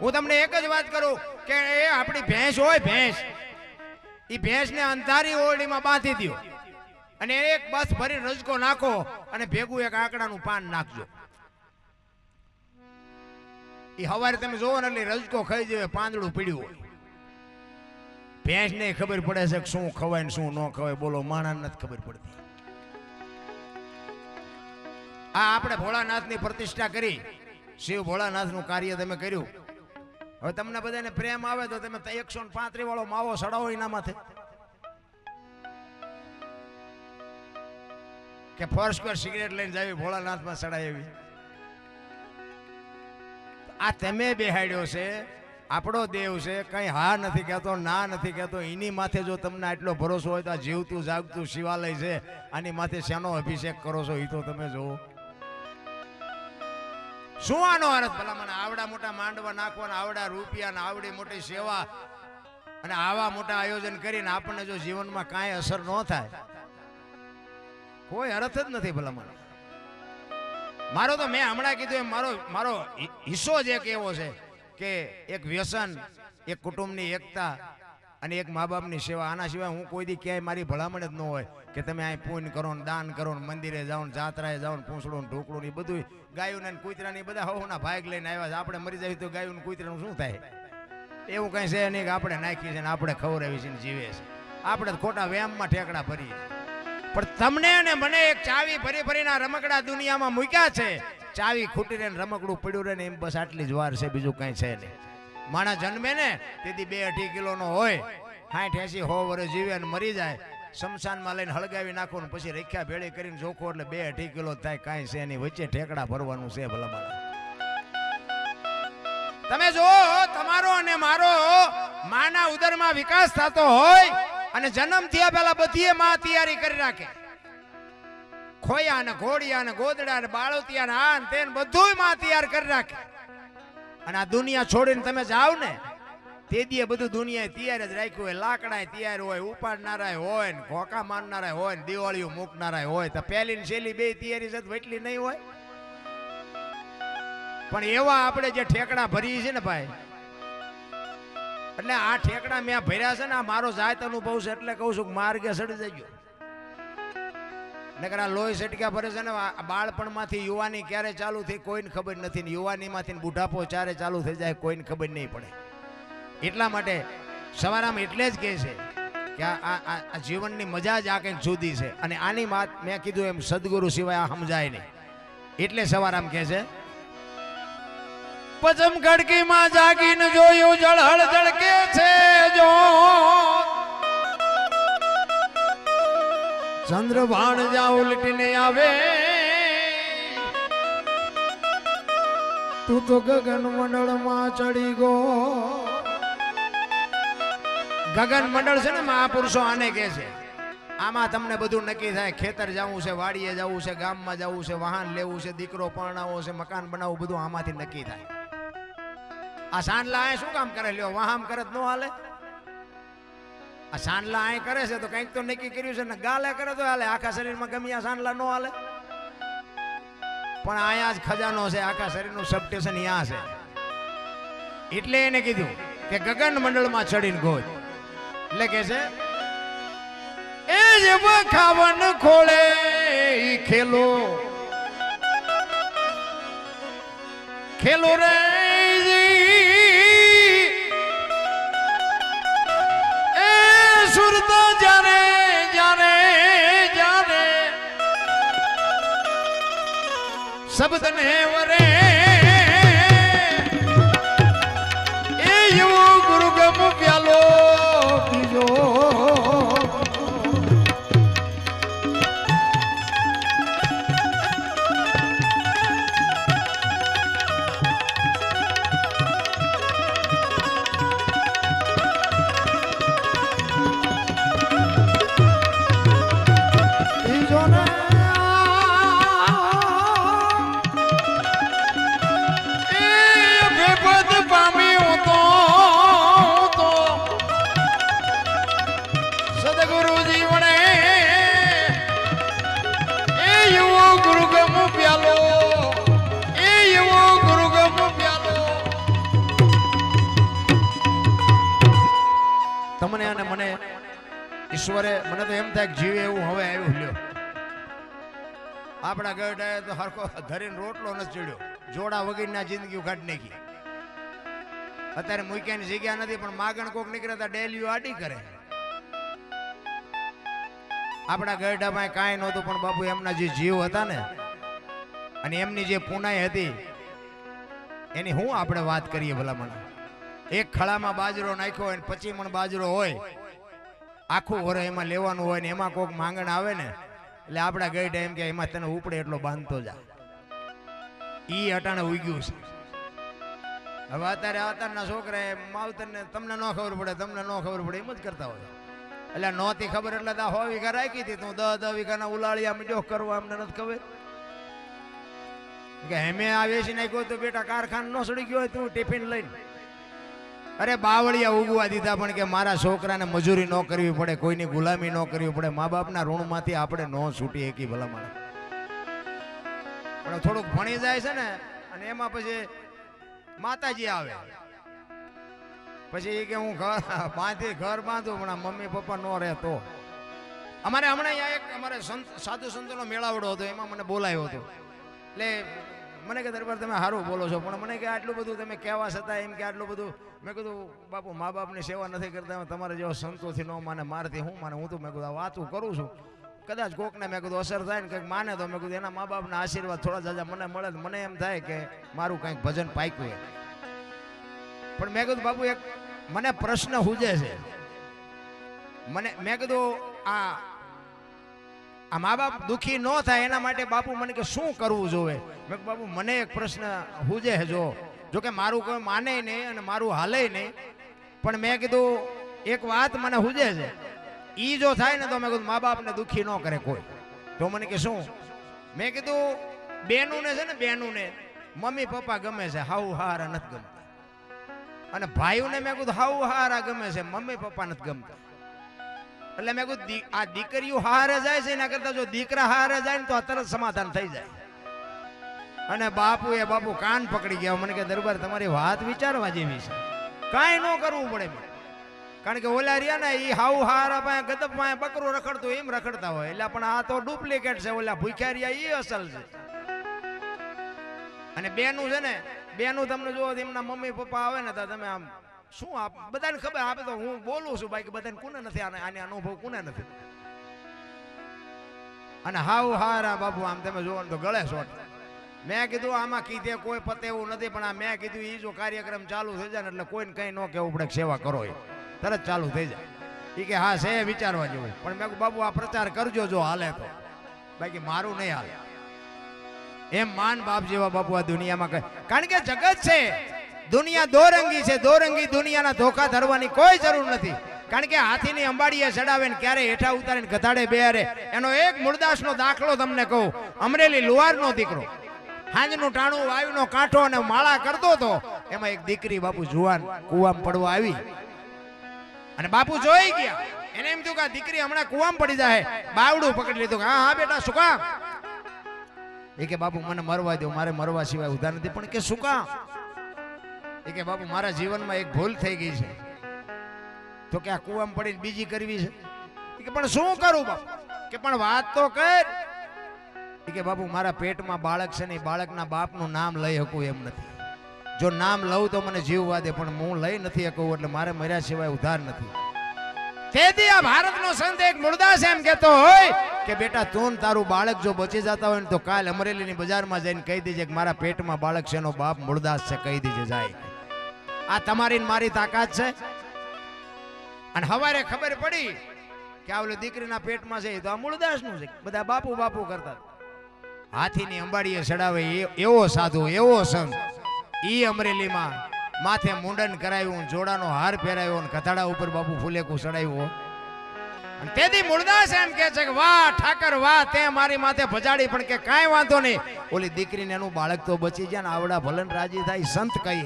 હું તમને એક જ વાત કરું કે એ આપણી ભેંસ હોય, ભેંસ, એ ભેંસને અંધારી ઓરડીમાં બાંધી દો અને એક બસ ભરી રજકો નાખો અને ભેગું એક આંકડાનું પાન નાખજો. એ હવારે તમે જોવો ને એટલે રજકો ખાઈ જાય, પાંદડું પીડ્યું હોય. ભેંસને ખબર પડે છે કે શું ખવાય ને શું ન ખવાય. બોલો, માણસને નથી ખબર પડતી. આ આપણે ભોળાનાથની પ્રતિષ્ઠા કરી, શિવ ભોળાનાથનું કાર્ય તમે કર્યું. હવે તમને બધાને પ્રેમ આવે તો તમે 135 વાળો માવો સડાવો એના માથે, કે ફર્સ્ટ પર સિગરેટ લઈને જાવી ભોળાનાથમાં સડાય એવી. આ તમે બેહાડ્યો છે, આપણો દેવ છે, કઈ હા નથી કહેતો, ના નથી કહેતો. એની માથે જો તમને આટલો ભરોસો હોય તો આ જીવતું જાગતું શિવાલય છે, આની માથે શેનો અભિષેક કરો છો એ તો તમે જુઓ. શું આનો અર્થ? ભલા મને આવડા મોટા માંડવા નાખવાના, આવડા રૂપિયા, આવડી મોટી સેવા અને આવા મોટા આયોજન કરીને આપણને જો જીવનમાં કાંઈ અસર ન થાય, કોઈ અર્થ જ નથી. ભલા મને મારો તો મેં હમણાં કીધું એમ મારો હિસ્સો જ એક એવો છે કે એક વ્યસન, એક કુટુંબની એકતા અને એક મા બાપની સેવા. આના સિવાય હું કોઈ દી ક્યાંય મારી ભલામણ જ ન હોય કે તમે અહીં પુણ્ય કરો ને દાન કરો ને મંદિરે જાઓ ને જાત્રાએ જાઓ ને પૂંછડું ને ઢોકળું ને બધું ગાયું ને કૂતરાની બધા હોના ભાગ લઈને આવ્યા છે. આપણે મરી જાય તો ગાયું ને કૂતરાનું શું થાય? એવું કઈ છે નહીં કે આપણે નાખીએ છીએ ને આપણે ખવડાવી છે ને જીવે છે. આપણે ખોટા વ્યામમાં ઠેકડા ભરીએ. પણ તમને અને મને એક ચાવી ભરી ભરીને રમકડા દુનિયામાં મૂક્યા છે. ચાવી ખૂટી રહે ને રમકડું પડ્યું રહે ને એમ બસ આટલી જ વાર છે, બીજું કઈ છે નહીં. માણસ જન્મે ને તેથી 2-2.5 કિલોનો હોય, 60-80 વર્ષ જીવે અને મરી જાય. શમશાનમાં લઈને હળગાવી નાખો ને પછી રેખ્યા ભેળી કરીને જોખો એટલે 2-2.5 કિલો થાય. કાંઈ છે એની વચ્ચે ઠેકડા ભરવાનું છે. ભલા મારા તમે જો તમારો અને મારો માના ઉદરમાં વિકાસ થતો હોય અને જન્મ થયા પહેલા બધી માં તૈયારી કરી રાખે. ખોયા ને ઘોડિયા ને ગોદડા ને બાળોતિયા ને આ ને તે બધું માં તૈયાર કરી રાખે. અને આ દુનિયા છોડીને તમે જાઓ ને તે દીએ બધું દુનિયાએ તૈયાર જ રાખ્યું હોય. લાકડા તૈયાર હોય, ઉપાડનારા હોય ને ઘોકા મારનારા હોય ને દિવાળીઓ મૂકનારા હોય. તો પહેલી ને છેલ્લી બે તૈયારી છે એટલી નહીં હોય. પણ એવા આપણે જે ઠેકડા ભરીએ છીએ ને ભાઈ, એટલે આ ઠેકડા મેં ભર્યા છે ને આ મારો જાત અનુભવ છે એટલે કહું છું કે માર્ગે સડી જજો. નકર આ લોહી સટક્યા ભરે છે ને બાળપણમાંથી યુવાની ક્યારે ચાલુ થઈ કોઈને ખબર નથી ને યુવાનીમાંથી બુઢાપો ચારે ચાલુ થઈ જાય કોઈને ખબર નહીં પડે. એટલા માટે સવારામાં એટલે જ કહે છે કે આ જીવનની મજા જ આ કંઈક જુદી છે. અને આની વાત મેં કીધું એમ સદગુરુ સિવાય આ સમજાય નહીં. એટલે સવારામ કહે છે પચમ ખડકીમાં જાગીને જોયું જળહળ જળકે છે જો ચંદ્ર ભાણ જા ઉલટીને આવે તું તો ગગન મંડળમાં ચડી ગો. ગગન મંડળ છે ને મહાપુરુષો આને કહે છે. આમાં તમને બધું નક્કી થાય. ખેતર જવું છે, વાડીએ જવું છે, ગામમાં જવું છે, વાહન લેવું છે, દીકરો પરણાવવો છે, મકાન બનાવવું, બધું આમાંથી નક્કી થાય. આ સાંડલા આ શું કામ કરે? લ્યો વાહમ કરે તો ન હાલે. આ સાંડલા આ કરે છે તો કંઈક તો નક્કી કર્યું છે ને. ગાલે કરે તો હાલે. આખા શરીરમાં ગમે આ સાંડલા ન હાલે. પણ અહીંયા જ ખજાનો છે. આખા શરીરનું સબસ્ટેશન અહીંયા છે. એટલે એને કીધું કે ગગન મંડળમાં ચડીને ગોજ. એટલે કે છે એ જ ખાવન ખોળે ખેલો ખેલો રે એ સુરત જારે જારે જારે શબ્દ ને વરે એ એવો ગુરુગમ પ્યાલો પીજો. વર્ષે મને તો એમ થાય કે જીવે એવું હવે આવ્યું લ્યો. આપણા ગઢાએ તો હરખો ધરીને રોટલો નથી ચડ્યો, જોડા વગરના જિંદગી કાઢી નાખી. અત્યારે મૂક્યાની જગ્યા નથી, પણ માગણ કોક નીકળતા ડેલીઓ આડી કરે. આપણા ગઢામાં કાંઈ નહોતું, પણ બાપુ એમના જે જીવ હતા ને અને એમની જે પુનાઈ હતી એની હું આપણે વાત કરીએ ભલામણ. એક ખળામાં બાજરો નાખ્યો હોય ને 25 મણ બાજરો હોય, આખું વર એમાં લેવાનું હોય ને એમાં કોક માંગણ આવે ને એટલે આપણા ગઢા એમ કે એમાં તને ઉપડે એટલો બાંધતો જા. ઈ અટાણે ઉગ્યું છે. હવે અત્યારના છોકરા માવતરને તમને ન ખબર પડે, તમને ન ખબર પડે એમ જ કરતા હોય. એટલે નહોતી ખબર એટલે 100 વીઘા રાખી હતી, તું 10 વીઘાના ઉલાળિયા મીડ્યો કરવા અમને નથી ખબર કે હેમે આ વેચી નાખ્યો તો બેટા કારખાન નો સડી ગયો હોય તું ટિફિન લઈને. અરે બાવળિયા ઉગવા દીધા, પણ કે મારા છોકરાને મજૂરી ન કરવી પડે, કોઈની ગુલામી ન કરવી પડે, મા બાપના ઋણમાંથી આપણે ન છૂટી શકી ભલામણ. પણ થોડુંક ભણી જાય છે ને અને એમાં પછી માતાજી આવે, પછી કે હું ઘર બાંધું પણ મમ્મી પપ્પા ન રહે તો. અમારે હમણાં અહીંયા એક અમારે સાધુ સંતોનો મેળાવડો હતો, એમાં મને બોલાયો હતો. એટલે મને કે દરબાર તમે સારું બોલો છો, પણ મને કે આટલું બધું તમે કહેવા છતાં એમ કે આટલું બધું. મેં કીધું બાપુ મા બાપની સેવા નથી કરતા, તમારે જેવો સંતોથી ન માને મારથી હું માને. હું તો મેં કીધું વાતું કરું છું, કદાચ કોકને મેં કીધું અસર થાય ને કંઈક માને તો મેં કીધું એના મા બાપના આશીર્વાદ થોડા જાજા મને મળે તો મને એમ થાય કે મારું કંઈક ભજન પાક્યું. પણ મેં કીધું બાપુ એક મને પ્રશ્ન હુજે છે. મેં કીધું આ મા બાપ દુઃખી ન થાય એના માટે બાપુ મને કે શું કરવું જોવે. મેં બાપુ મને એક પ્રશ્ન હુજે છે, જો કે મારું કોઈ માને નહીં અને મારું હાલે નહીં, પણ મેં કીધું એક વાત મને હુજે છે, ઈ જો થાય ને તો મેં કીધું મા બાપને દુઃખી ન કરે કોઈ. તો મને કે શું? મેં કીધું બેનું ને છે ને, બેનું ને મમ્મી પપ્પા ગમે છે, હાઉ હારા નથી ગમતા. અને ભાઈઓને મેં કીધું હાઉ હારા ગમે છે, મમ્મી પપ્પા નથી ગમતા. એટલે મેં કીધું આ દીકરીઓ હારે જાય છે એના કરતા જો દીકરા હારે જાય ને તો તરત સમાધાન થઈ જાય. અને બાપુ કાન પકડી ગયા. મને કે દરબાર તમારી વાત વિચારવા જેવી છે, કાંઈ ન કરવું પડે. કારણ કે ઓલા રહ્યા ને એ હાઉ હારા પાસે ગદપ પાસે બકરું રખડતું એમ રખડતા હોય, એટલે પણ આ તો ડુપ્લિકેટ છે. ઓલા ભૂખ્યા રહ્યા એ અસલ છે. અને બેનું છે ને, બેનું તમને જો એમના મમ્મી પપ્પા આવે ને તો તમે આમ શું બધાને ખબર આપે. તો હું બોલું છું બાકી બધાને કોને નથી આને અનુભવ કોને નથી. અને હાઉ હારા બાપુ આમ તમે જોવો ને તો ગળે શોટ. મેં કીધું આમાં કીધે કોઈ પતે એવું નથી, પણ આ મેં કીધું એ જો કાર્યક્રમ ચાલુ થઈ જાય ને એટલે કોઈને કઈ ન કહેવું પડે સેવા કરો, એ તરત ચાલુ થઈ જાય. એ કે હા છે વિચારવા જેવું. પણ મેં કહ્યું બાપુ આ પ્રચાર કરજો જો હાલે તો, બાકી મારું નહીં હાલે. એમ માન બાપ જેવા બાપુ આ દુનિયામાં કહે. કારણ કે જગત છે, દુનિયા દોરંગી છે, દોરંગી દુનિયાના ધોખા ધરવાની કોઈ જરૂર નથી. કારણ કે હાથીની અંબાડીએ ચડાવે ને ક્યારે હેઠા ઉતારીને ગધાડે બેહારે. એનો એક મૂળદાસનો દાખલો તમને કહું. અમરેલી લુહારનો દીકરો હાંજનું ટાણું વાયુનો કાંઠો અને માળા કરતો હતો. એમાં એક દીકરી બાપુ જુવાન કુવામાં પડવા આવી અને બાપુ જોઈ ગયા. એને એમ થયું કે આ દીકરી હમણાં કુવામાં પડી જાય. બાવડું પકડી લીધું. હા હા બેટા શું કામ? એ કે બાપુ મને મરવા દો, મારે મરવા સિવાય ઉધાર નથી. પણ કે શું કામ? એ કે બાપુ મારા જીવનમાં એક ભૂલ થઈ ગઈ છે. તો કે આ કુવામાં પડીને બીજી કરવી છે. એ કે પણ શું કરું બાપુ? કે પણ વાત તો કર. એ કે બાપુ મારા પેટમાં બાળક છે ને, બાળકના બાપનું નામ લઈ શકું એમ નથી. જો નામ લઉં તો મને જીવવા દે, પણ હું લઈ નથી શકું એટલે મારે મર્યા સિવાય ઉધાર નથી. તેથી આ ભારતનો સંત એક મૂળદાસ એમ કહેતો હોય કે બેટા તું તારું બાળક જો બચી જતા હોય ને તો કાલ અમરેલીની બજારમાં જઈને કહી દેજે કે મારા પેટમાં બાળક છે, એનો બાપ મૂળદાસ છે, કહી દેજે જાય. આ તમારી મારી તાકાત છે. અને હવારે ખબર પડી કે આ ઓલી દીકરીના પેટમાં છે તો આ મૂળદાસનું છે. બધા બાપુ બાપુ કરતા. હાથીની અંબાડીએ ચડાવે એવો સાધુ, એવો સંત. ઈ અમરેલીમાં માથે મુંડન કરાવ્યું, જોડાનો હાર પહેરાવ્યો અને કથાડા ઉપર બાપુ ફૂલેકું ચડાવ્યું. અને તેથી મૂળદાસ એમ કહે છે કે વાહ ઠાકર વાહ, તે મારી માથે ભજાડી. પણ કે કાંઈ વાંધો નહીં, ઓલી દીકરીને એનું બાળક તો બચી જાય ને, આવડા ભલન રાજી થાય. સંત કઈ